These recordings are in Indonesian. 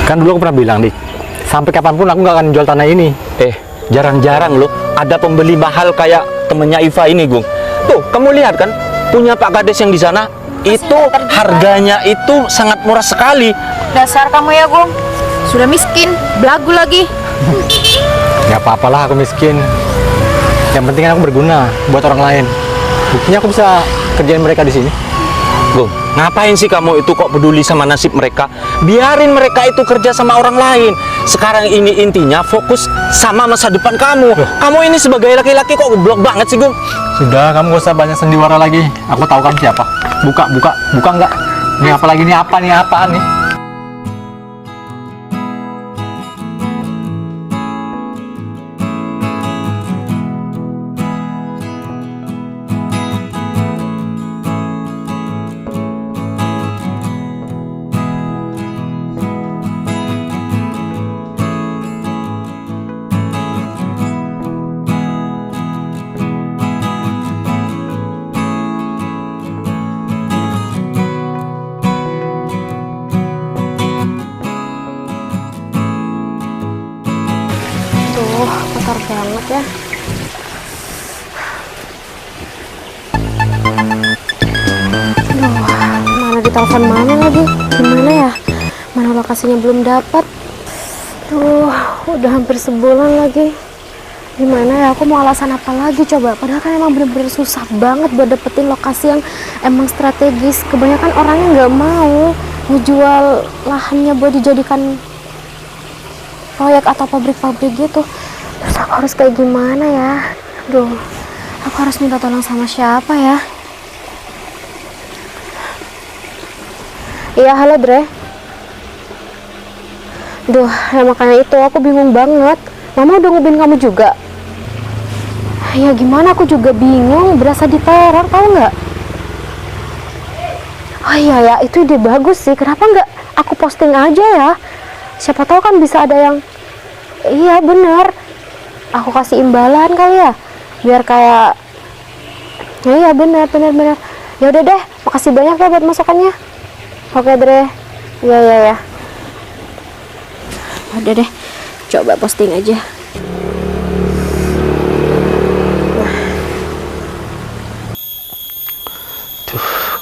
Kan dulu aku pernah bilang, Dik, sampai kapanpun aku nggak akan jual tanah ini. Jarang-jarang loh ada pembeli mahal kayak temennya Iva ini, Gung. Tuh, kamu lihat kan, punya Pak Kades yang di sana, itu harganya itu sangat murah sekali. Dasar kamu ya, Gung. Sudah miskin, belagu lagi. Nggak apa-apalah aku miskin. Yang penting kan aku berguna buat orang lain. Buktinya aku bisa kerjain mereka di sini. Gung, ngapain sih kamu itu kok peduli sama nasib mereka? Biarin mereka itu kerja sama orang lain. Sekarang ini intinya fokus sama masa depan kamu. Kamu ini sebagai laki-laki kok goblok banget sih, Gung. Sudah, kamu gak usah banyak sandiwara lagi. Aku tahu kan siapa. Buka nggak? Ini apa lagi? Ini apa nih? Apaan nih? Tuh, kotor banget ya. Aduh, mana ditelepon mana lagi? Gimana ya? Mana lokasinya belum dapat? Tuh, udah hampir sebulan lagi. Gimana ya? Aku mau alasan apa lagi coba? Padahal kan emang bener-bener susah banget buat dapetin lokasi yang emang strategis. Kebanyakan orangnya nggak mau ngejual lahannya buat dijadikan proyek atau pabrik-pabrik gitu. Terus aku harus kayak gimana ya? Aduh, aku harus minta tolong sama siapa ya? Iya, halo Dre. Duh, ya makanya itu aku bingung banget. Mama udah ngubin kamu juga? Ya gimana, aku juga bingung, berasa diteror, tau nggak? Oh iya ya, itu ide bagus sih. Kenapa nggak aku posting aja ya? Siapa tahu kan bisa ada yang, iya bener, aku kasih imbalan kali ya, biar kayak, ya iya bener. Ya udah deh, makasih banyak ya buat masukannya. Oke Dre, ya. Udah deh, coba posting aja.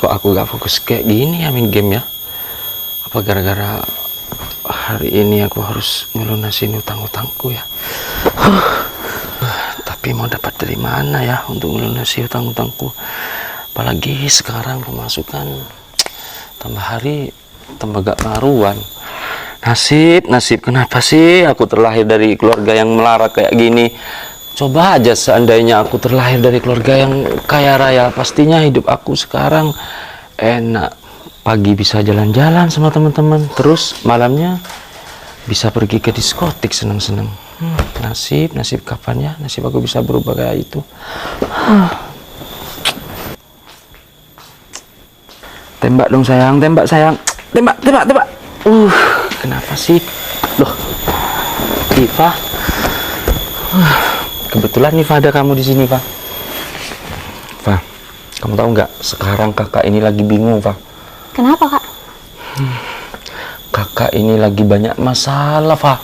Kok aku gak fokus kayak gini ya main game ya? Apa gara-gara hari ini aku harus ngelunasin utang-utangku ya? Tapi mau dapat dari mana ya untuk melunasi utang-utangku? Apalagi sekarang pemasukan tambah hari tambah gak karuan. Nasib, kenapa sih aku terlahir dari keluarga yang melarat kayak gini? Coba aja seandainya aku terlahir dari keluarga yang kaya raya, pastinya hidup aku sekarang enak. Pagi bisa jalan-jalan sama teman-teman, terus malamnya bisa pergi ke diskotik seneng-seneng. Nasib kapan ya nasib aku bisa berubah kayak itu? Tembak dong sayang, tembak. Kenapa sih? Loh, Iva. Kebetulan nih, ada kamu di sini, Pak. Pak, kamu tahu nggak? Sekarang kakak ini lagi bingung, Pak. Kenapa kak? Kakak ini lagi banyak masalah, Pak.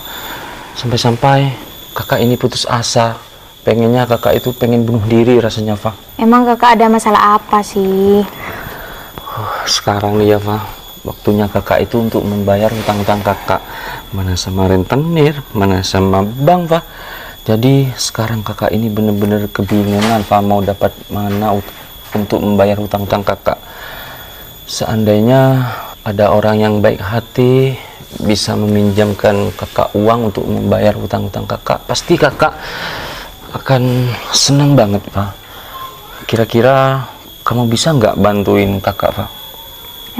Sampai-sampai kakak ini putus asa. Pengennya kakak itu pengen bunuh diri rasanya, Pak. Emang kakak ada masalah apa sih? Sekarang nih ya, Pak. Waktunya kakak itu untuk membayar hutang-hutang kakak. Mana sama rentenir, mana sama bank, Pak. Jadi sekarang kakak ini bener-bener kebingungan, Pak, mau dapat mana untuk membayar hutang-hutang kakak. Seandainya ada orang yang baik hati bisa meminjamkan kakak uang untuk membayar hutang-hutang kakak, pasti kakak akan senang banget, Pak. Kira-kira kamu bisa nggak bantuin kakak, Pak?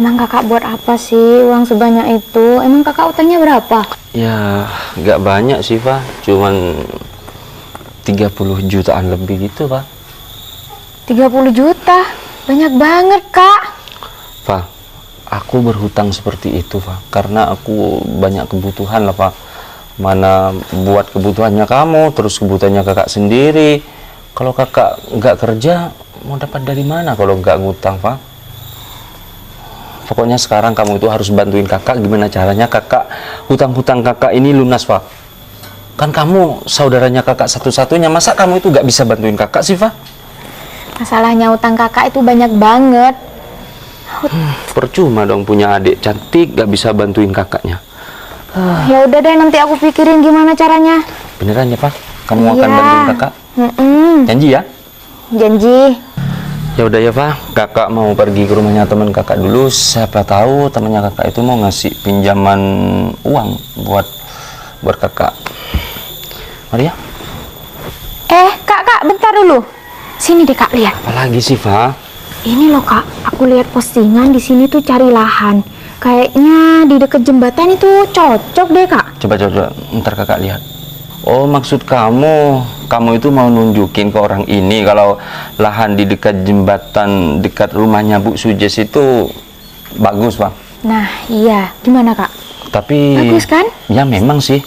Emang kakak buat apa sih uang sebanyak itu? Emang kakak utangnya berapa? Ya nggak banyak sih, Pak, cuman 30 jutaan lebih gitu, Pak. 30 juta? Banyak banget, Kak. Pak, aku berhutang seperti itu, Pak, karena aku banyak kebutuhan lah, Pak. Mana buat kebutuhannya kamu, terus kebutuhannya kakak sendiri. Kalau kakak nggak kerja, mau dapat dari mana kalau nggak ngutang, Pak? Pokoknya sekarang kamu itu harus bantuin kakak. Gimana caranya kakak, hutang-hutang kakak ini lunas, Fa. Kan kamu saudaranya kakak satu-satunya, masa kamu itu gak bisa bantuin kakak sih, Fa? Masalahnya utang kakak itu banyak banget. Percuma dong punya adik cantik gak bisa bantuin kakaknya. Ya udah deh, nanti aku pikirin gimana caranya. Beneran ya, Fa? Kamu akan Iya. bantuin kakak? Janji ya? Janji. Ya udah ya, Fa. Kakak mau pergi ke rumahnya teman kakak dulu. Siapa tahu temannya kakak itu mau ngasih pinjaman uang buat kakak. Mari ya. Kak, bentar dulu. Sini deh Kak, lihat. Apalagi sih, Fa? Ini loh Kak, aku lihat postingan di sini tuh cari lahan. Kayaknya di dekat jembatan itu cocok deh Kak. Coba, ntar kakak lihat. Oh, maksud kamu itu mau nunjukin ke orang ini kalau lahan di dekat jembatan dekat rumahnya Bu Sujes itu bagus, Pak. Nah, iya. Gimana Kak? Tapi Bagus kan? ya memang sih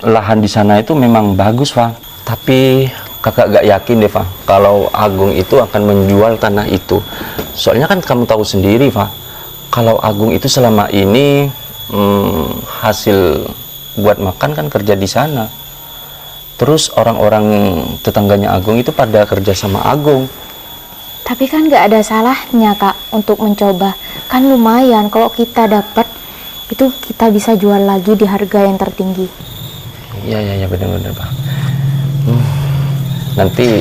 lahan di sana itu memang bagus, Pak. Tapi kakak gak yakin deh, Pak, kalau Agung itu akan menjual tanah itu. Soalnya kan kamu tahu sendiri, Pak, kalau Agung itu selama ini hasil buat makan kan kerja di sana. Terus orang-orang tetangganya Agung itu pada kerja sama Agung. Tapi kan nggak ada salahnya Kak untuk mencoba. Kan lumayan kalau kita dapat itu kita bisa jual lagi di harga yang tertinggi. Iya benar-benar, Pak. Nanti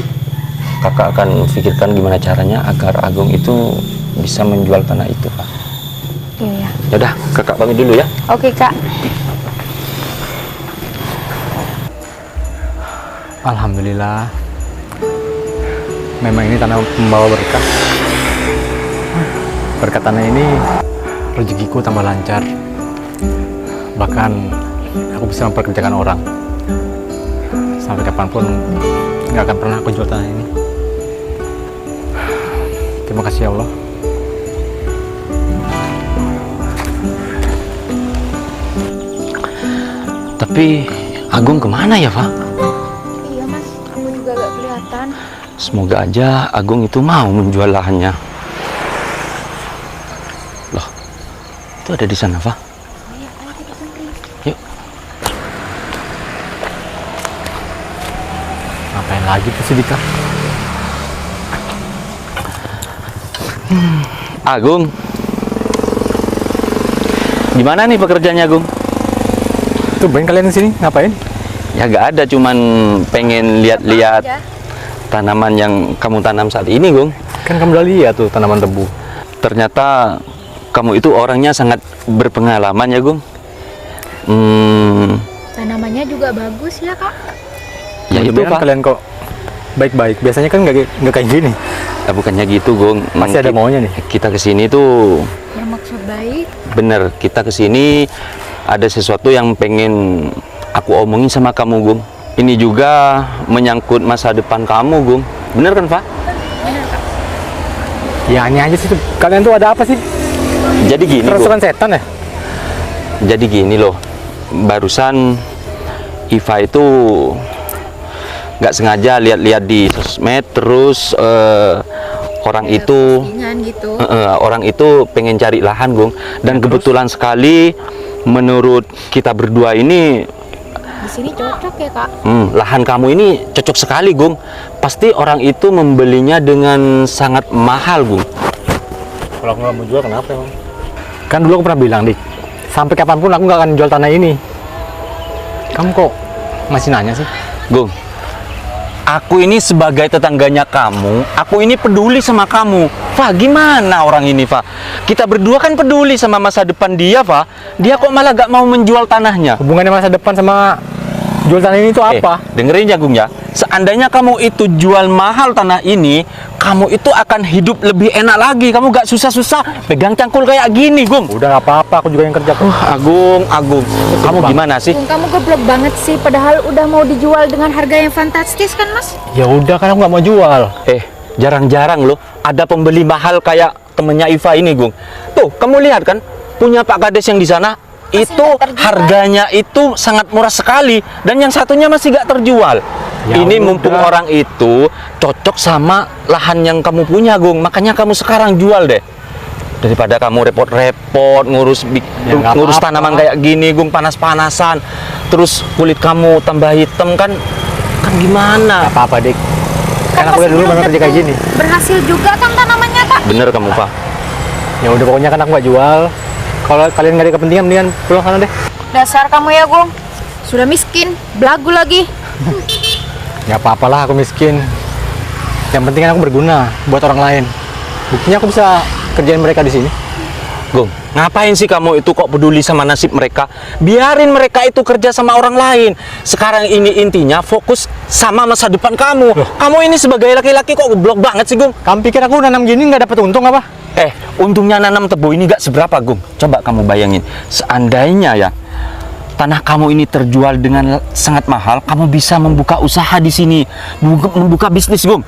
kakak akan pikirkan gimana caranya agar Agung itu bisa menjual tanah itu, Pak. Iya. Yaudah, kakak pamit dulu ya. Oke Kak. Alhamdulillah. Memang ini tanah membawa berkah. Berkat tanah ini, rezekiku tambah lancar. Bahkan aku bisa memperkerjakan orang. Sampai kapanpun nggak akan pernah aku jual tanah ini. Terima kasih ya Allah. Tapi Agung kemana ya, Pak? Iya Mas, aku juga gak kelihatan. Semoga aja Agung itu mau menjual lahannya. Loh, itu ada di sana, Pak. Yuk. Ngapain lagi tuh si Dika? Agung, gimana nih pekerjaannya, Agung? Tuh, main kalian di sini ngapain? Ya gak ada, cuman pengen lihat-lihat tanaman yang kamu tanam saat ini, Gung. Kan kamu udah lihat tuh tanaman tebu. Ternyata kamu itu orangnya sangat berpengalaman ya, Gung. Tanamannya juga bagus ya Kak. Ya itu, Kan Pak. kalian kok baik-baik. Biasanya kan nggak kayak gini. Ya, bukannya gitu, Gung. Pasti ada maunya nih. Kita kesini tuh Bermaksud baik. bener. Kita kesini ada sesuatu yang pengen aku omongin sama kamu, Gung. Ini juga menyangkut masa depan kamu, Gung. Bener kan, Pak? Ya aneh aja sih tuh. Kalian tuh ada apa sih? Jadi gini, Gung. Kerasukan setan ya? Jadi gini loh. Barusan Iva itu nggak sengaja lihat-lihat di sosmed, terus orang itu gitu. orang itu pengen cari lahan, Gung. Dan kebetulan sekali menurut kita berdua ini Di sini cocok ya Kak. lahan kamu ini cocok sekali, Gung. Pasti orang itu membelinya dengan sangat mahal, Gung. Kalau aku nggak mau jual kenapa emang? Kan dulu aku pernah bilang, Dik, sampai kapanpun aku nggak akan jual tanah ini. Kamu kok masih nanya sih? Gung, aku ini sebagai tetangganya kamu, aku ini peduli sama kamu. Fa, gimana orang ini, Fa? Kita berdua kan peduli sama masa depan dia, Fa. Dia kok malah gak mau menjual tanahnya? Hubungannya masa depan sama jual tanah ini itu apa? Dengerin ya, Gung ya. Seandainya kamu itu jual mahal tanah ini, kamu itu akan hidup lebih enak lagi. Kamu gak susah-susah pegang cangkul kayak gini, Gung. Udah nggak apa-apa, aku juga yang kerja kok. Agung, kamu gimana sih? Kamu goblok banget sih, padahal udah mau dijual dengan harga yang fantastis kan Mas? Ya udah, kan aku nggak mau jual. Jarang-jarang loh ada pembeli mahal kayak temennya Iva ini, Gung. Tuh, kamu lihat kan, punya Pak Kades yang di sana itu nggak terjual. harganya itu sangat murah sekali, dan yang satunya masih gak terjual. Ya Ini udah. mumpung orang itu cocok sama lahan yang kamu punya, Gung. Makanya kamu sekarang jual deh. Daripada kamu repot-repot ngurus nggak ngurus apa-apa. tanaman kayak gini, Gung, panas-panasan. Terus kulit kamu tambah hitam kan gimana? Apa-apa, Dik. Kan aku dari dulu memang kerja kayak gini. Berhasil juga kan tanamannya, Kak? Bener kamu, Pak. Ya udah, pokoknya kan aku nggak jual. Kalau kalian nggak ada kepentingan, mendingan pulang sana deh. Dasar kamu ya, Gung. Sudah miskin, belagu lagi. Ya apa-apalah, aku miskin. Yang penting kan aku berguna buat orang lain. Buktinya aku bisa kerjain mereka di sini. Gung, ngapain sih kamu itu kok peduli sama nasib mereka? Biarin mereka itu kerja sama orang lain. Sekarang ini intinya fokus sama masa depan kamu. Kamu ini sebagai laki-laki kok goblok banget sih, Gung. Kamu pikir aku nanam gini nggak dapat untung apa? Untungnya nanam tebu ini gak seberapa, Gung. Coba kamu bayangin, seandainya ya tanah kamu ini terjual dengan sangat mahal, kamu bisa membuka usaha di sini, membuka bisnis, Gung.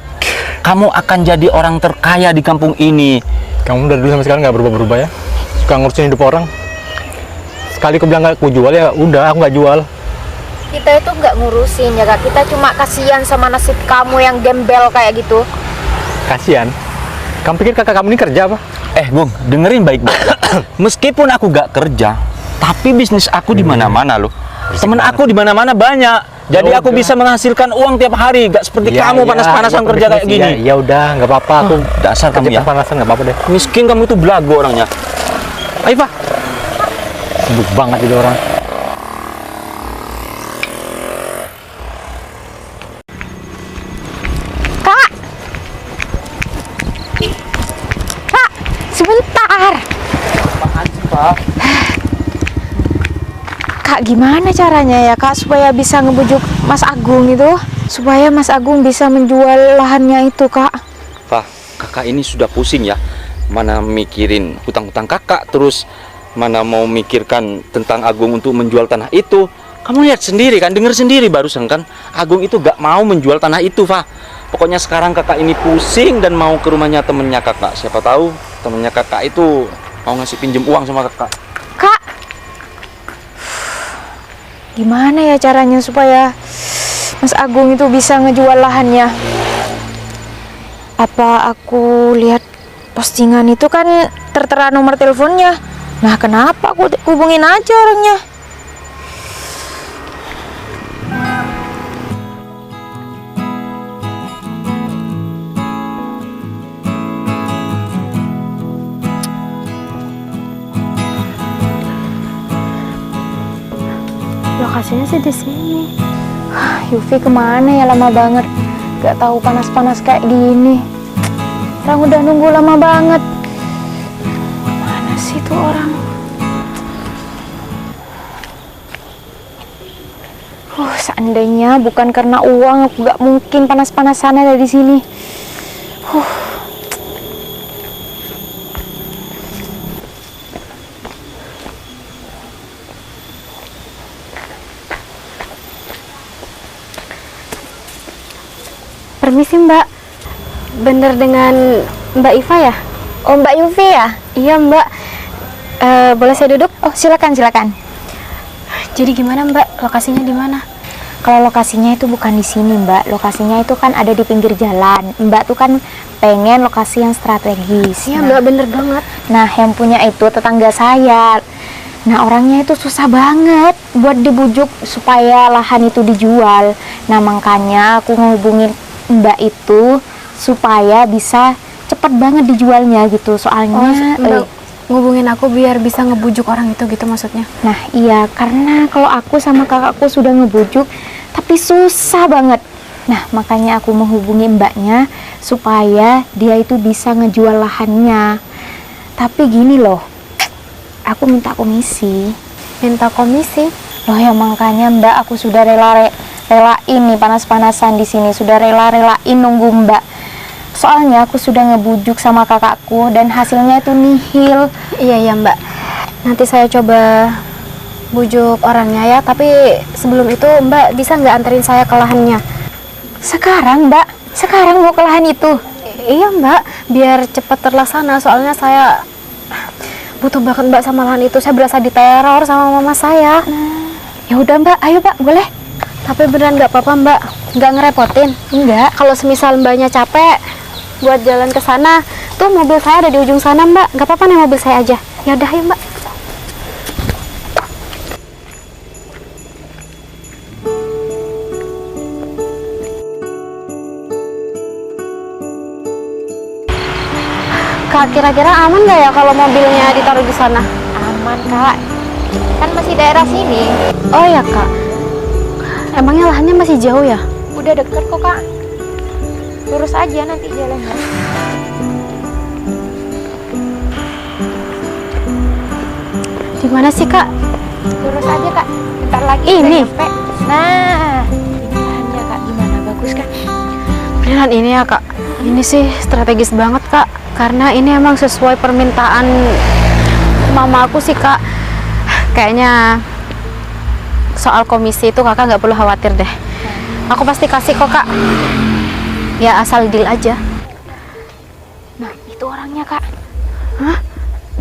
Kamu akan jadi orang terkaya di kampung ini. Kamu dari dulu sampai sekarang nggak berubah-berubah ya? Suka ngurusin hidup orang. Sekali aku bilang nggak aku jual, ya udah aku nggak jual. Kita itu nggak ngurusin ya, Kak. Kita cuma kasihan sama nasib kamu yang gembel kayak gitu. Kasian. Kamu pikir kakak kamu ini kerja apa? Gung, dengerin baik-baik ya. Meskipun aku gak kerja, tapi bisnis aku di mana-mana loh. Temen aku di mana-mana banyak. Jadi Ya aku udah. bisa menghasilkan uang tiap hari, gak seperti kamu panas-panasan ya, kerja kayak gini. Ya udah, nggak apa-apa. Aku dasar kamu kerja ya. panasan nggak apa-apa deh. Miskin kamu tuh belagu orangnya. Ayo, Pak. Sibuk banget jadi orang. Kak! Kak, sebentar. Kak, gimana caranya ya, Kak, supaya bisa ngebujuk Mas Agung itu? Supaya Mas Agung bisa menjual lahannya itu, Kak. Pak, kakak ini sudah pusing ya. Mana mikirin hutang-hutang kakak, terus mana mau mikirkan tentang Agung untuk menjual tanah itu. Kamu lihat sendiri kan, dengar sendiri barusan kan, Agung itu gak mau menjual tanah itu, Pak. Pokoknya sekarang kakak ini pusing dan mau ke rumahnya temennya kakak. Siapa tahu temennya kakak itu mau ngasih pinjem uang sama kakak. Kak, gimana ya caranya supaya Mas Agung itu bisa ngejual lahannya? Apa aku lihat postingan itu kan tertera nomor teleponnya? Nah, kenapa aku hubungin aja orangnya? Lokasinya sih di sini. Yufi kemana ya, lama banget. Gak tahu panas-panas kayak gini. Orang udah nunggu lama banget. Mana sih tuh orang? Seandainya bukan karena uang, aku gak mungkin panas-panasan ada di sini. Permisi, Mbak. Bener dengan Mbak Iva ya? Oh, Mbak Yufi ya? Iya, Mbak. Boleh saya duduk? Oh, silakan, silakan. Jadi gimana, Mbak? Lokasinya di mana? Kalau lokasinya itu bukan di sini, Mbak. Lokasinya itu kan ada di pinggir jalan. Mbak tuh kan pengen lokasi yang strategis. Iya, Mbak, bener banget. Nah, yang punya itu tetangga saya. Nah, orangnya itu susah banget buat dibujuk supaya lahan itu dijual. Nah, makanya aku ngehubungin Mbak itu supaya bisa cepat banget dijualnya gitu. Soalnya ngubungin aku biar bisa ngebujuk orang itu gitu maksudnya. Nah iya, karena kalau aku sama kakakku sudah ngebujuk tapi susah banget. Nah makanya aku menghubungi mbaknya supaya dia itu bisa ngejual lahannya. Tapi gini loh, aku minta komisi. Minta komisi? Loh ya makanya Mbak, aku sudah relain nih panas-panasan di sini, sudah relain nunggu Mbak. Soalnya aku sudah ngebujuk sama kakakku dan hasilnya itu nihil. Iya Mbak, nanti saya coba bujuk orangnya ya. Tapi sebelum itu Mbak bisa nggak anterin saya ke lahannya? Sekarang Mbak? Sekarang mau ke lahan itu? Iya Mbak, biar cepat terlaksana. Soalnya saya butuh banget Mbak sama lahan itu. Saya berasa diteror sama mama saya. Ya udah Mbak, ayo Mbak, boleh. Tapi beneran nggak apa-apa Mbak, nggak ngerepotin? Enggak. Kalau semisal Mbaknya capek, buat jalan ke sana. Tuh mobil saya ada di ujung sana, Mbak. Nggak apa-apa nih mobil saya aja. Ya udah ya, Mbak. Kak, kira-kira aman nggak ya kalau mobilnya ditaruh di sana? Aman kak, kan masih daerah sini. Oh ya, Kak. Emangnya lahannya masih jauh ya? Udah deket kok kak. Lurus aja nanti jalannya. Di mana sih, Kak? Lurus aja kak. Bentar lagi Ini? udah nyampe. Nah, ini lahannya kak. Gimana? Bagus kan? Beneran ini ya, Kak? Ini sih strategis banget, Kak. Karena ini emang sesuai permintaan mama aku sih, Kak. Kayaknya soal komisi itu kakak nggak perlu khawatir deh. Aku pasti kasih kok, Kak. Ya asal deal aja. Nah, itu orangnya kak. Hah?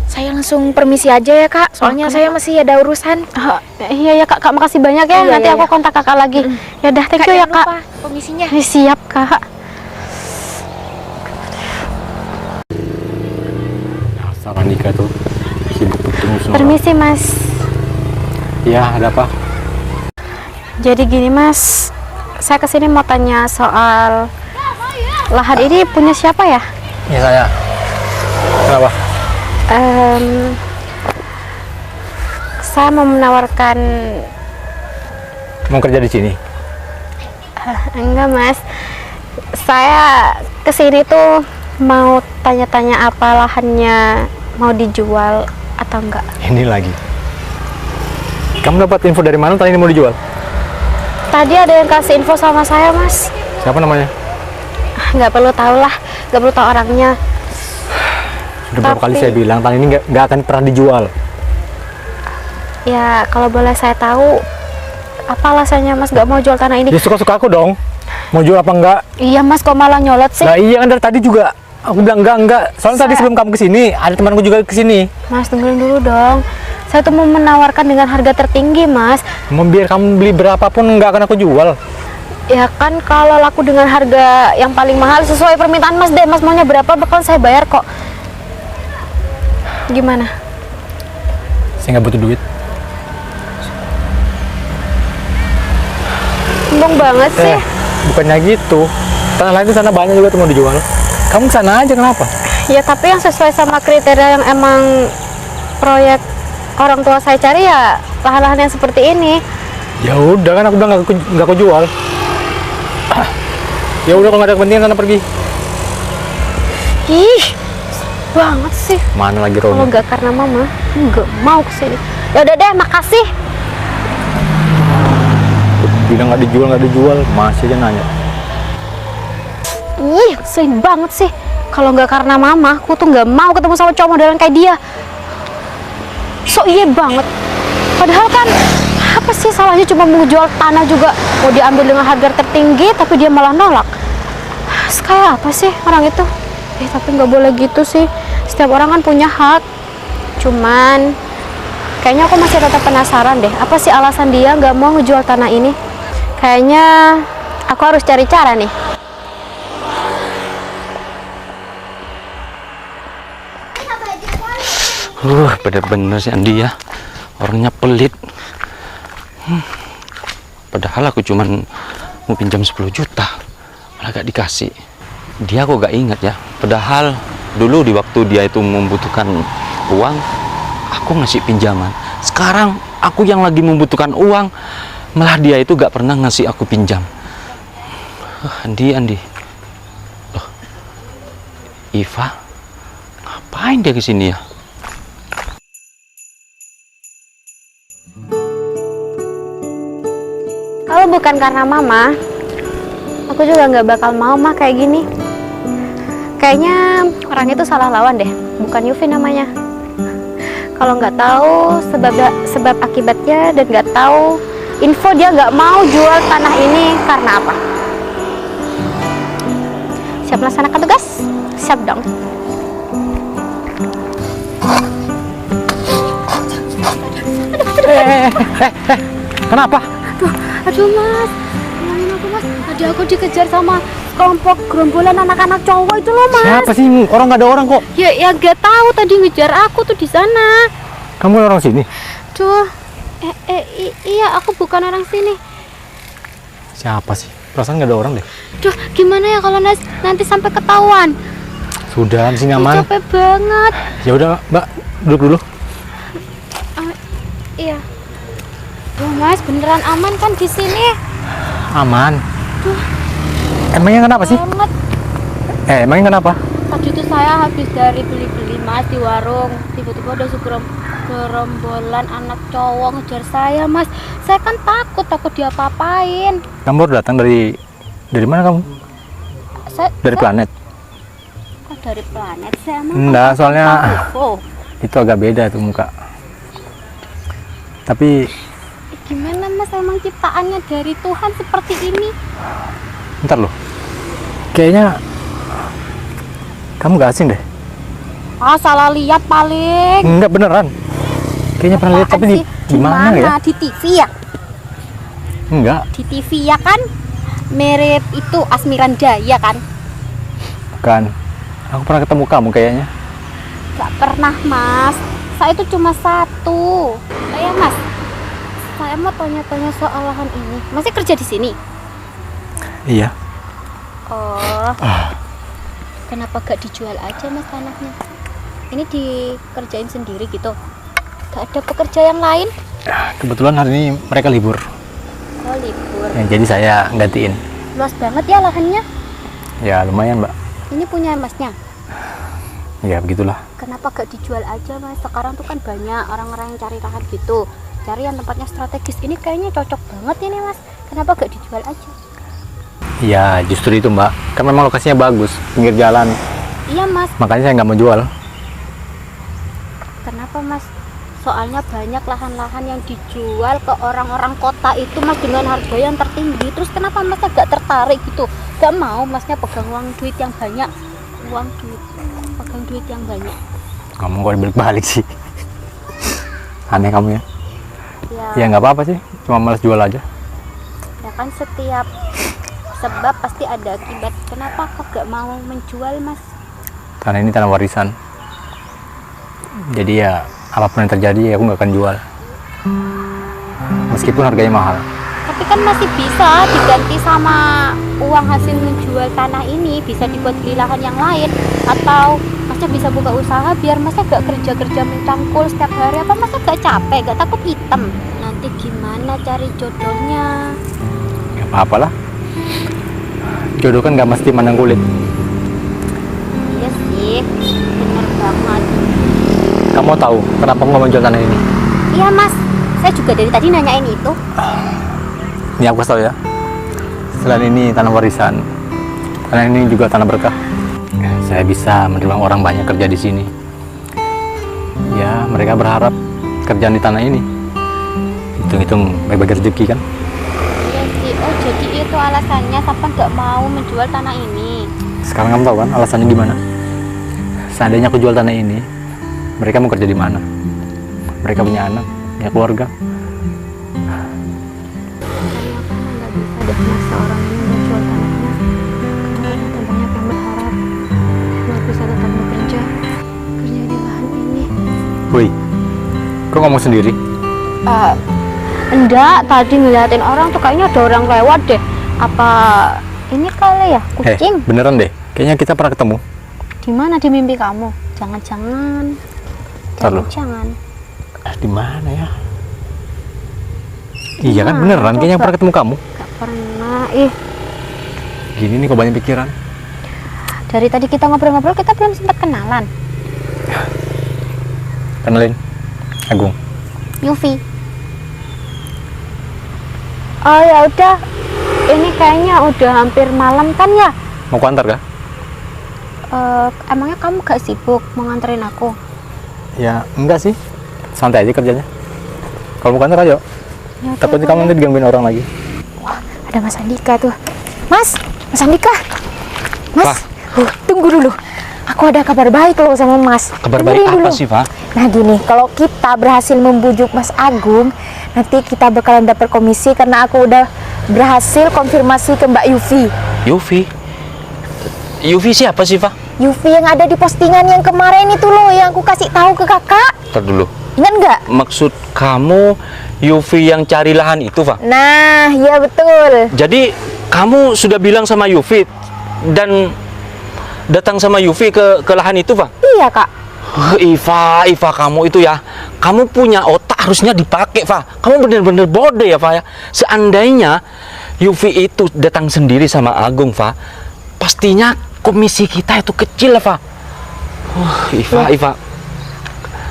Saya langsung permisi aja ya kak. Soalnya Oke. saya masih ada urusan. Iya ya, Kak. Kak, makasih banyak ya. Iya, Nanti iya, aku iya. kontak kakak lagi. Ya udah, thank you ya, jangan Kak. lupa komisinya. Siap, Kak. Sama Nika tuh sibuk bertemu semua. Permisi, Mas. Ya, ada apa? Jadi gini, Mas. Saya kesini mau tanya soal lahan ini punya siapa ya? Ya, saya. Kenapa? Saya mau menawarkan. Mau kerja di sini? Enggak, Mas. Saya kesini tuh mau tanya-tanya apa lahannya mau dijual atau enggak. Ini lagi. Kamu dapat info dari mana tadi ini mau dijual? Tadi ada yang kasih info sama saya, Mas. Siapa namanya? Nggak perlu tahu lah, nggak perlu tahu orangnya. Sudah berapa kali Tapi- saya bilang tanah ini nggak akan pernah dijual. Ya, kalau boleh saya tahu, apa alasannya Mas nggak mau jual tanah ini? Ya suka-suka aku dong. Mau jual apa enggak? Iya, Mas, kok malah nyolot sih? Nah iya kan dari tadi juga. Aku bilang enggak. Soalnya tadi sebelum kamu kesini, ada temanku juga kesini. Mas, tungguin dulu dong. Saya tuh mau menawarkan dengan harga tertinggi, Mas. Mau biar kamu beli berapapun enggak akan aku jual. Ya kan kalau laku dengan harga yang paling mahal sesuai permintaan Mas deh. Mas maunya berapa bakal saya bayar kok. Gimana? Saya nggak butuh duit. Sombong banget sih. Bukannya gitu. Tanah lain itu sana banyak juga tuh mau dijual. Kamu kesana aja kenapa? Ya tapi yang sesuai sama kriteria yang emang proyek orang tua saya cari ya lahan-lahan yang seperti ini. Ya udah kan aku bilang nggak aku jual. Ya udah kalau nggak ada kepentingan sana pergi. Ih, banget sih. Mana lagi Kalau Roni? nggak karena mama, nggak mau kesini. Ya udah deh, makasih. Bilang nggak dijual, masih aja nanya. Ih, sering banget sih. Kalau nggak karena mama, aku tuh nggak mau ketemu sama cowok modelan kayak dia. So iya banget. Padahal kan apa sih salahnya cuma mau jual tanah juga mau diambil dengan harga tertinggi tapi dia malah nolak. Kayak apa sih orang itu? Tapi nggak boleh gitu sih. Setiap orang kan punya hak. Cuman kayaknya aku masih tetap penasaran deh. Apa sih alasan dia nggak mau ngejual tanah ini? Kayaknya aku harus cari cara nih. Bener-bener si Andi ya, orangnya pelit. Padahal aku cuman mau pinjam 10 juta, malah gak dikasih. Dia kok gak ingat ya, padahal dulu di waktu dia itu membutuhkan uang, aku ngasih pinjaman. Sekarang aku yang lagi membutuhkan uang, malah dia itu gak pernah ngasih aku pinjam. Andi. Loh, Iva, ngapain dia kesini ya? Kalau bukan karena mama, aku juga nggak bakal mau mah kayak gini. Kayaknya orang itu salah lawan deh, bukan Yufi namanya. Kalau nggak tahu sebab akibatnya dan nggak tahu info dia nggak mau jual tanah ini karena apa? Siap melaksanakan tugas? Siap dong. Kenapa? Aduh mas, tolongin aku mas. Tadi aku dikejar sama kelompok gerombolan anak-anak cowok itu loh, Mas. Siapa sih? Orang nggak ada orang kok. Ya nggak tahu, tadi ngejar aku tuh di sana. Kamu orang sini? Duh. Iya, aku bukan orang sini. Siapa sih? Perasaan nggak ada orang deh. Duh, gimana ya kalau nanti sampai ketahuan? Sudah, di sini aman. Capek banget. Ya udah, Mbak, duduk dulu. Iya. Duh, Mas, beneran aman kan di sini? Aman. Duh. Emangnya kenapa sih? Banget. Emangnya kenapa? Tadi tuh saya habis dari beli-beli, Mas, di warung. Tiba-tiba ada gerombolan anak cowok ngejar saya, Mas. Saya kan takut diapa-apain. Kamu baru datang dari mana kamu? Dari planet? Kok dari planet? Saya emang Enggak, soalnya oh, itu agak beda tuh muka. Tapi gimana, Mas? Emang ciptaannya dari Tuhan seperti ini? ntar loh. Kayaknya kamu gak asing deh. Ah, salah lihat paling. Enggak, beneran. Kayaknya pernah lihat, tapi di mana ya? Di TV ya? Enggak. Di TV ya kan? Mirip itu Asmirandaya kan? Bukan. Aku pernah ketemu kamu kayaknya. Gak pernah, Mas. Saya itu cuma satu. Mas, saya mau tanya-tanya soal lahan ini. Masih kerja di sini? Iya. Oh. Kenapa gak dijual aja, Mas, tanahnya? Ini dikerjain sendiri gitu? Gak ada pekerja yang lain? Kebetulan hari ini mereka libur. Oh, libur. Ya, jadi saya gantiin. Luas banget ya lahannya? Ya lumayan, Mbak. Ini punya Masnya? Ya begitulah. Kenapa gak dijual aja, Mas? Sekarang tuh kan banyak orang-orang yang cari lahan gitu, cari yang tempatnya strategis. Ini kayaknya cocok banget ini, Mas. Kenapa gak dijual aja? Ya justru itu, Mbak. Kan memang lokasinya bagus, pinggir jalan. Iya, Mas. Makanya saya nggak mau jual. Kenapa, Mas? Soalnya banyak lahan-lahan yang dijual ke orang-orang kota itu, Mas, dengan harga yang tertinggi. Terus kenapa Masnya gak tertarik gitu? Gak mau Masnya pegang duit yang banyak? Pegang duit yang banyak. Ngomong kok dibalik-balik sih. Aneh kamu ya. Ya nggak apa-apa sih, cuma males jual aja. Ya kan setiap sebab pasti ada akibat. Kenapa kok gak mau menjual, Mas? Karena ini tanah warisan. Jadi ya apapun yang terjadi aku nggak akan jual. Meskipun harganya mahal. Tapi kan masih bisa diganti sama uang hasil menjual tanah ini, bisa dibuat beli lahan yang lain, atau Masnya bisa buka usaha biar Masnya gak kerja-kerja mencangkul setiap hari. Apa Masnya gak capek, gak takut hitam? Nanti gimana cari jodohnya? Gak apa-apalah. Jodoh kan gak mesti mandang kulit. Iya sih, bener banget. Kamu tahu kenapa aku nggak menjual tanah ini? Iya, Mas, saya juga dari tadi nanyain itu. Ini aku kasih tahu ya. Selain ini tanah warisan, tanah ini juga tanah berkah. Saya bisa menerima orang banyak kerja di sini. Ya, mereka berharap kerjaan di tanah ini. Hitung-hitung bagi-bagi rezeki kan? Iya sih. Oh, jadi itu alasannya Sapan nggak mau menjual tanah ini. Sekarang kamu tahu kan alasannya di mana? Seandainya aku jual tanah ini, mereka mau kerja di mana? Mereka punya anak, punya keluarga. Nggak bisa deh, Mas, seorang ini menjual tanahnya karena ternyata banyak yang berharap buat bisa tetap bekerja di lahan ini. Woi, kok ngomong sendiri? Enggak, tadi ngeliatin orang tuh kayaknya ada orang lewat deh. Apa ini kali ya kucing? Beneran deh, kayaknya kita pernah ketemu. Di mana, di mimpi kamu? Jangan-jangan. Jangan. Di mana ya? Iya kan beneran, kayaknya pernah ketemu kamu. Gak pernah. Gini nih kok banyak pikiran. Dari tadi kita ngobrol-ngobrol kita belum sempat kenalan. Kenalin, Agung. Yufi. Oh ya udah, ini kayaknya udah hampir malam kan ya? Mau ku antar kah? Emangnya kamu gak sibuk mau nganterin aku? Ya enggak sih, santai aja kerjanya. Kalau mau kantor ayo. Ya, Takutnya kamu nanti digangguin orang lagi. Wah, ada Mas Andika tuh. Mas Andika. Mas, tunggu dulu. Aku ada kabar baik loh sama Mas. Kabar baik apa sih, Pak? Nah gini, kalau kita berhasil membujuk Mas Agung, nanti kita bakalan dapat komisi karena aku udah berhasil konfirmasi ke Mbak Yufi. Yufi? Yufi siapa sih, Fa? Yufi yang ada di postingan yang kemarin itu loh, yang aku kasih tahu ke kakak. Ntar dulu. Ingat nggak? Maksud kamu Yufi yang cari lahan itu, Fa? Nah, ya betul. Jadi kamu sudah bilang sama Yufi dan datang sama Yufi ke lahan itu, Fa? Iya kak. Iva, kamu itu ya, kamu punya otak harusnya dipakai, Fa. Kamu bener-bener bodoh ya, Fa ya. Seandainya Yufi itu datang sendiri sama Agung, Fa, pastinya komisi kita itu kecil, Fa. Iva.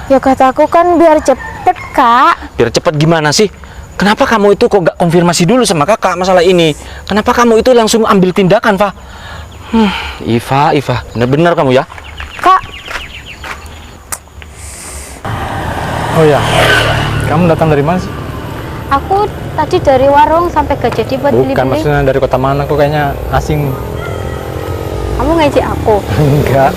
Ya kataku kan biar cepet kak. Biar cepat gimana sih? Kenapa kamu itu kok gak konfirmasi dulu sama kakak masalah ini? Kenapa kamu itu langsung ambil tindakan, Fa? Iva, bener-bener kamu ya. Kak, Oh ya, kamu datang dari mana sih? Aku tadi dari warung sampai ke jadi buat Bukan, beli-beli. maksudnya dari kota mana? Kok kayaknya asing. Kamu ngejek aku. Enggak.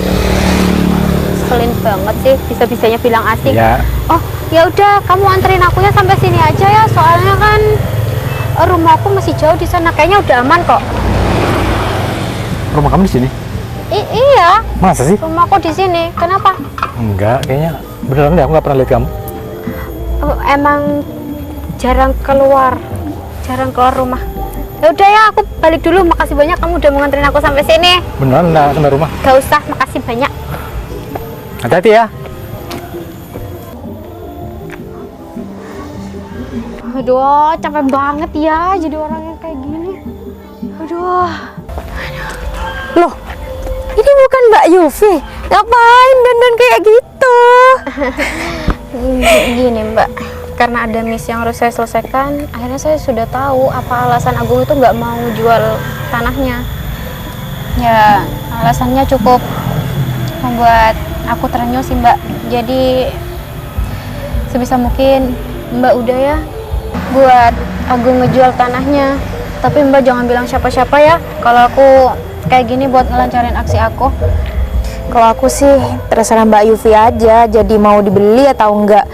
Selin banget sih, bisa-bisanya bilang asing. Ya, Oh, ya udah, kamu anterin aku ya sampai sini aja ya. Soalnya kan rumah aku masih jauh di sana. Kayaknya udah aman kok. rumah kamu di sini? Iya, Masa sih? rumahku di sini. Kenapa? Enggak, kayaknya beneran deh, aku nggak pernah lihat kamu. Oh, emang jarang keluar rumah. Ya udah ya, aku balik dulu. Makasih banyak kamu udah menganterin aku sampai sini. Beneran nggak sampai rumah? Gak usah, makasih banyak. Hati-hati ya. Aduh, capek banget ya jadi orang yang kayak gini. Aduh. loh, ini bukan Mbak Yufi. Ngapain dandan kayak gitu? Gini Mbak, karena ada misi yang harus saya selesaikan, akhirnya saya sudah tahu apa alasan Agung itu nggak mau jual tanahnya. Ya, alasannya cukup membuat aku terenyuh sih Mbak. Jadi sebisa mungkin Mbak udah ya buat Agung ngejual tanahnya. Tapi Mbak jangan bilang siapa-siapa ya kalau aku kayak gini buat ngelancarin aksi aku. Kalau aku sih terserah Mbak Yufi aja, jadi mau dibeli atau enggak.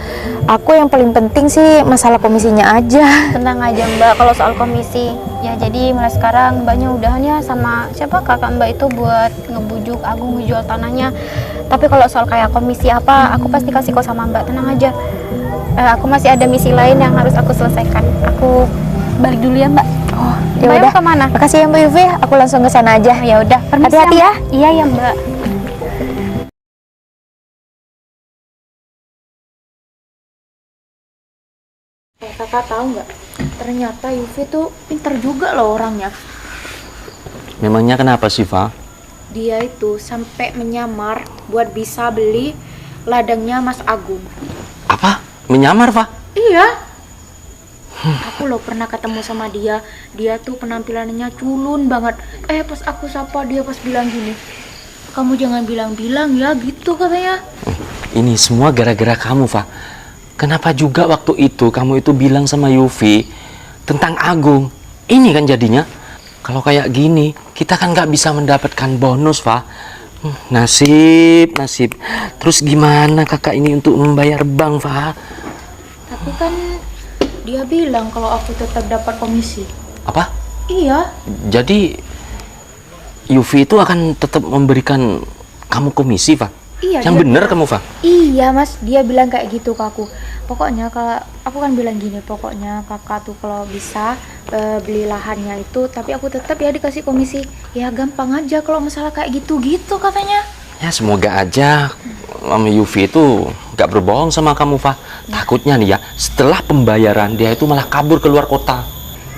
Aku yang paling penting sih masalah komisinya aja. Tenang aja Mbak, kalau soal komisi ya, jadi mulai sekarang Mbaknya udahan ya sama siapa kakak Mbak itu buat ngebujuk Agung ngejual tanahnya. Tapi kalau soal kayak komisi apa, aku pasti kasih kok sama Mbak, tenang aja. Aku masih ada misi lain yang harus aku selesaikan. Aku balik dulu ya Mbak. Oh, ya Mbak udah. kemana? Makasih ya Mbak Yufi, aku langsung ke sana aja. Ya udah, permisi Hati-hati ya. Iya ya Mbak. Kakak tahu nggak? Ternyata Yufi tuh pinter juga loh orangnya. Memangnya kenapa sih, Fa? Dia itu sampai menyamar buat bisa beli ladangnya Mas Agung. Apa? Menyamar, Fa? Iya. Aku loh pernah ketemu sama dia. Dia tuh penampilannya culun banget. Pas aku sapa dia pas bilang gini, kamu jangan bilang-bilang ya gitu katanya. Ini semua gara-gara kamu, Fa. Kenapa juga waktu itu kamu itu bilang sama Yufi tentang Agung? Ini kan jadinya. Kalau kayak gini, kita kan nggak bisa mendapatkan bonus, Fa. Nasib. Terus gimana kakak ini untuk membayar bank, Fa? Tapi kan dia bilang kalau aku tetap dapat komisi. Apa? Iya. Jadi Yufi itu akan tetap memberikan kamu komisi, Fa? Iya. Yang dia bener bilang- kamu, Fa? Iya mas, dia bilang kayak gitu ke aku. Pokoknya kalau aku kan bilang gini, pokoknya kakak tuh kalau bisa beli lahannya itu, tapi aku tetap ya dikasih komisi. Ya gampang aja kalau masalah kayak gitu katanya. Ya semoga aja Mami Yufi itu gak berbohong sama kamu, Fa. Takutnya nih ya, setelah pembayaran dia itu malah kabur keluar kota.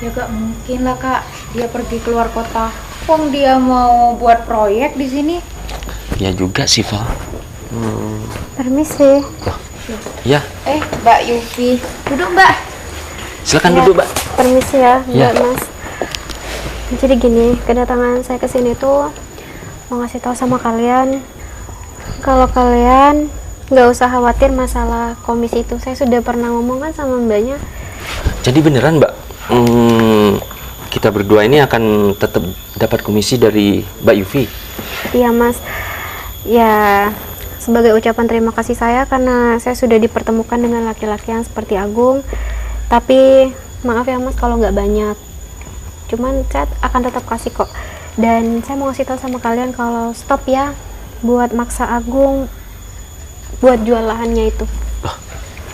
Ya gak mungkin lah kak, dia pergi keluar kota. Wong dia mau buat proyek di sini. Ya juga sih, Fa. Permisi. Ya, Mbak Yufi, duduk mbak. silakan Ya, duduk, Mbak. Permisi ya, Ya. Mbak Mas. Jadi gini, kedatangan saya ke sini tuh mau ngasih tahu sama kalian kalau kalian nggak usah khawatir masalah komisi itu. Saya sudah pernah ngomong kan sama mbaknya. Jadi beneran, Mbak, kita berdua ini akan tetap dapat komisi dari Mbak Yufi. Iya Mas. Ya, sebagai ucapan terima kasih saya karena saya sudah dipertemukan dengan laki-laki yang seperti Agung. Tapi maaf ya Mas kalau nggak banyak. Cuman saya akan tetap kasih kok. Dan saya mau ngasih tahu sama kalian kalau stop ya buat maksa Agung buat jual lahannya itu.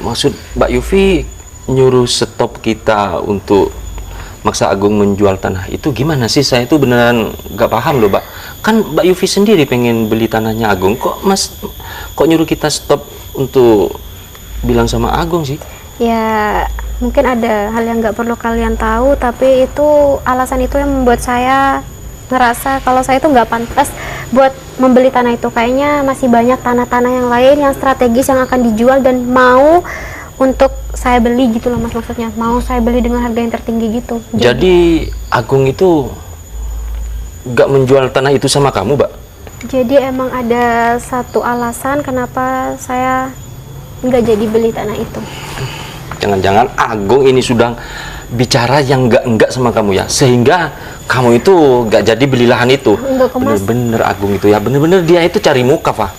Maksud Mbak Yufi nyuruh stop kita untuk maksa Agung menjual tanah itu gimana sih? Saya itu beneran nggak paham loh, Mbak. Kan Mbak Yufi sendiri pengen beli tanahnya Agung, kok nyuruh kita stop untuk bilang sama Agung sih? Ya mungkin ada hal yang nggak perlu kalian tahu, tapi itu alasan itu yang membuat saya ngerasa kalau saya itu nggak pantas buat membeli tanah itu. Kayaknya masih banyak tanah-tanah yang lain yang strategis yang akan dijual dan mau untuk saya beli gitu loh Mas, maksudnya mau saya beli dengan harga yang tertinggi gitu. Jadi Agung itu nggak menjual tanah itu sama kamu, Mbak? Jadi emang ada satu alasan kenapa saya nggak jadi beli tanah itu. Jangan-jangan Agung ini sudah bicara yang enggak sama kamu ya, sehingga kamu itu nggak jadi beli lahan itu. Enggak kok, Mas. Bener-bener Agung itu ya, bener-bener dia itu cari muka, Pak.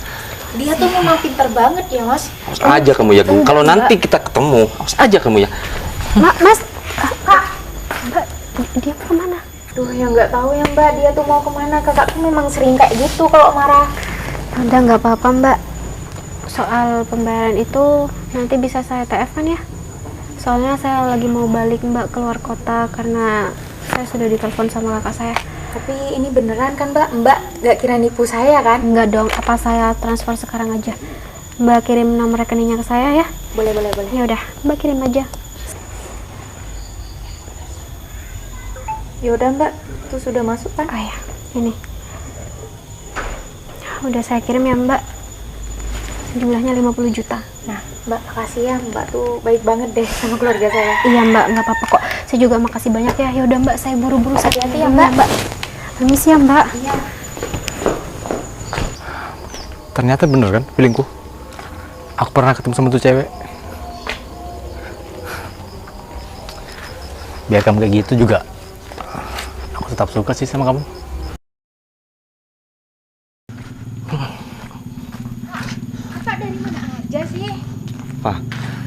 Dia tuh memang pinter banget ya, Mas. Awas aja kamu ya, Gung. Kalau nanti kita ketemu, awas aja kamu ya. Mas, Kak, Mbak, dia kemana? Duh, yang nggak tahu ya Mbak, dia tuh mau kemana. Kakak tuh memang sering kayak gitu kalau marah. Udah nggak apa-apa Mbak. Soal pembayaran itu nanti bisa saya TF kan ya? Soalnya saya lagi mau balik Mbak keluar kota karena saya sudah ditelepon sama kakak saya. Tapi ini beneran kan Mbak? Mbak nggak kira nipu saya kan? Enggak dong, apa saya transfer sekarang aja? Mbak kirim nomor rekeningnya ke saya ya? Boleh. Ya udah, Mbak kirim aja. Yaudah Mbak, tuh sudah masuk kan? Oh ya, ini. Udah saya kirim ya Mbak. Jumlahnya 50 juta. Nah, Mbak makasih ya, Mbak tuh baik banget deh sama keluarga saya. Iya Mbak, nggak apa-apa kok. Saya juga makasih banyak ya. Ya udah Mbak, saya buru-buru hati-hati ya Mbak. Permisi ya Mbak. Iya. Ternyata bener kan feelingku. Aku pernah ketemu sama tuh cewek. Biar kamu kayak gitu juga, aku tetap suka sih sama kamu. Kakak dari mana aja sih? Pak,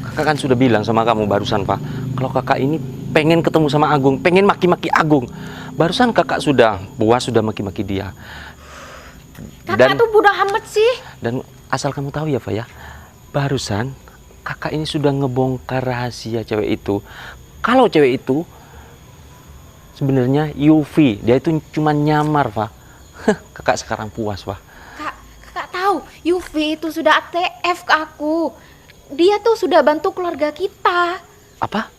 kakak kan sudah bilang sama kamu barusan, Pak, kalau kakak ini pengen ketemu sama Agung, pengen maki-maki Agung. Barusan kakak sudah puas, sudah maki-maki dia. Kakak tuh bodoh amat sih. Dan asal kamu tahu ya, Pak ya, barusan kakak ini sudah ngebongkar rahasia cewek itu. Kalau cewek itu sebenarnya Yufi, dia itu cuma nyamar, Pak. Kakak sekarang puas, Pak. Kakak tahu, Yufi itu sudah ATF ke aku. Dia tuh sudah bantu keluarga kita. Apa?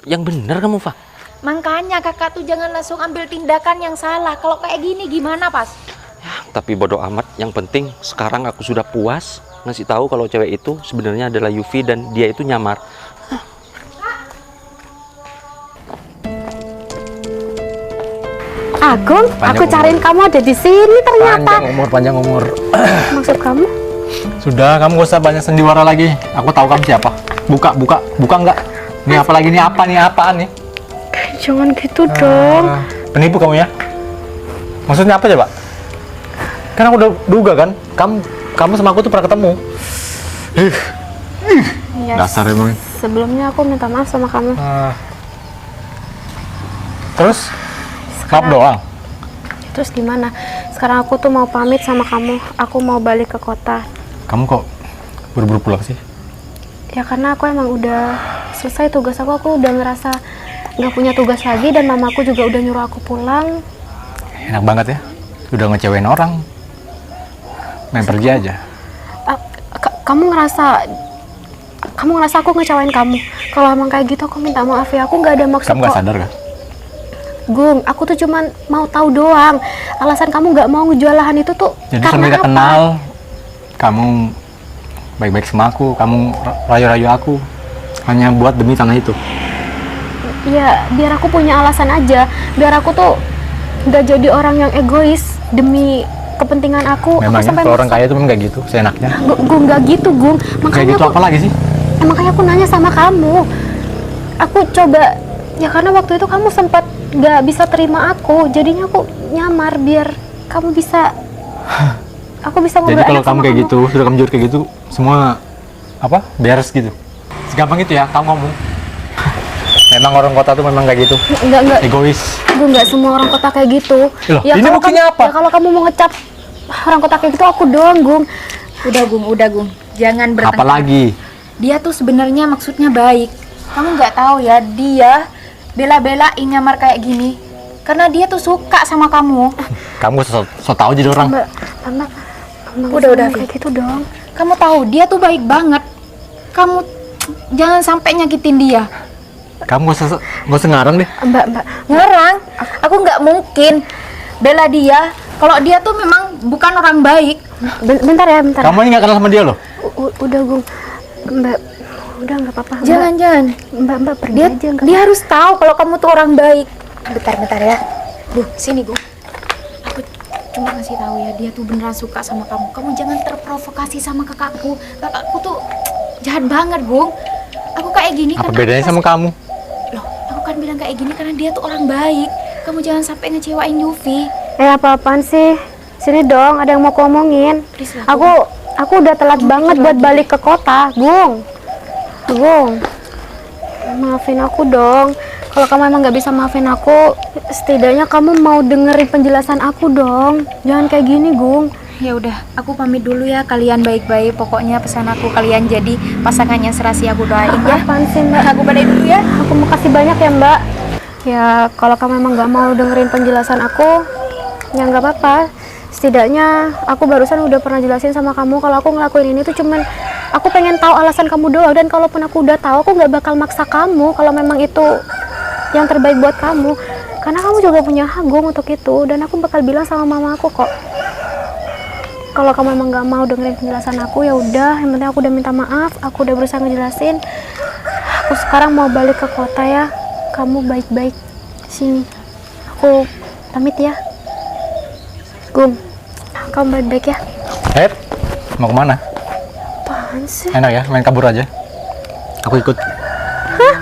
Yang benar kamu, Pak? Makanya kakak tuh jangan langsung ambil tindakan yang salah. Kalau kayak gini gimana, Pas? Ya, tapi bodoh amat. Yang penting sekarang aku sudah puas ngasih tahu kalau cewek itu sebenarnya adalah Yufi dan dia itu nyamar. Agung, Panjang aku umur. cariin kamu ada di sini ternyata. Panjang umur. Maksud kamu? Sudah, kamu gak usah banyak sendiwara lagi. Aku tahu kamu siapa. Buka enggak? Ini apa lagi? Ini apa nih? Apaan nih? Jangan gitu dong. Penipu kamu ya? Maksudnya apa coba? Kan aku udah duga kan, kamu sama aku tuh pernah ketemu. Ya, Dasar emang. sebelumnya aku minta maaf sama kamu. Terus? Maaf Sekarang- doang? Terus gimana? Sekarang aku tuh mau pamit sama kamu. Aku mau balik ke kota. Kamu kok buru-buru pulang sih? Ya karena aku emang udah selesai tugas aku. Aku udah ngerasa nggak punya tugas lagi dan mamaku juga udah nyuruh aku pulang. Enak banget ya, udah ngecewain orang. Main pergi aja. Kamu ngerasa aku ngecewain kamu? Kalau emang kayak gitu aku minta maaf ya. Aku nggak ada maksud Kamu gak kok. sadar kan? Gung, aku tuh cuman mau tahu doang. Alasan kamu nggak mau ngejual lahan itu tuh Jadi karena sambil kita apa? kenal, kamu baik-baik sama aku, kamu rayu-rayu aku hanya buat demi tanah itu. Ya, biar aku punya alasan aja. Biar aku tuh nggak jadi orang yang egois demi kepentingan aku. Memangnya sampai kalau orang maksa- kaya itu memang kayak gitu, seenaknya. Gung, nggak gitu, Gung. Kayak Makanya gitu aku, apa lagi sih? makanya aku nanya sama kamu. Aku coba, ya karena waktu itu kamu sempat nggak bisa terima aku. Jadinya aku nyamar biar kamu bisa, aku bisa ngobrol Jadi kalau enak kamu sama kayak gitu, sudah kamu jujur kayak gitu, semua apa beres gitu. Segampang itu ya, kamu ngomong. Memang orang kota tuh memang kayak gitu. Enggak. Egois. Gung, nggak semua orang kota kayak gitu. Loh, ini kalau buktinya kamu- apa? Ya kalau kamu mau ngecap orang kota kayak gitu aku doang, Gung. Udah Gung, jangan bertengkar. Apalagi? Dia tuh sebenarnya maksudnya baik. Kamu nggak tahu ya, dia bela-belain nyamar kayak gini karena dia tuh suka sama kamu. Kamu so tau jadi orang. Mbak, Udah, kayak gitu dong. Kamu tahu dia tuh baik banget. Kamu jangan sampai nyakitin dia. Kamu gak usah ngarang deh. Mbak. Ngarang, aku nggak mungkin bela dia kalau dia tuh memang bukan orang baik. Bentar ya, bentar. Kamu ini gak kenal sama dia loh. Udah, Gung. Mbak, udah nggak apa-apa. Mbak. Jangan. Mbak pergi Dia aja. Nggak- dia harus tahu kalau kamu tuh orang baik. Bentar ya. Sini Gung. Aku cuma ngasih tahu ya, dia tuh beneran suka sama kamu. Kamu jangan terprovokasi sama kakakku. Kakakku tuh jahat banget, Gung. Aku kayak gini Apa karena bedanya sama kamu? Loh, aku kan bilang kayak gini karena dia tuh orang baik. Kamu jangan sampai ngecewain Yufi. Apa-apaan sih? Sini dong, ada yang mau aku omongin. Please lah, Aku udah telat banget buat balik ke kota, Gung. Maafin aku dong. Kalau kamu emang nggak bisa maafin aku, setidaknya kamu mau dengerin penjelasan aku dong. Jangan kayak gini, Gung. Ya udah, aku pamit dulu ya. Kalian baik-baik. Pokoknya pesan aku kalian jadi pasangannya serasi, aku doain ya. Apaan sih, Mbak? Aku balik dulu ya. Aku mau kasih banyak ya, Mbak. Ya, kalau kamu emang nggak mau dengerin penjelasan aku, ya nggak apa-apa. Setidaknya aku barusan udah pernah jelasin sama kamu kalau aku ngelakuin ini tuh cuman aku pengen tahu alasan kamu doang, dan kalaupun aku udah tahu aku nggak bakal maksa kamu kalau memang itu yang terbaik buat kamu, karena kamu juga punya hak, Gung, untuk itu. Dan aku bakal bilang sama mama aku kok. Kalau kamu emang nggak mau dengerin penjelasan aku, ya udah, yang penting aku udah minta maaf, aku udah berusaha ngejelasin. Aku sekarang mau balik ke kota ya. Kamu baik-baik sini. Aku pamit ya. Gung, kamu baik-baik ya. Mau kemana? Apaan sih? Enak ya, main kabur aja. Aku ikut. Hah?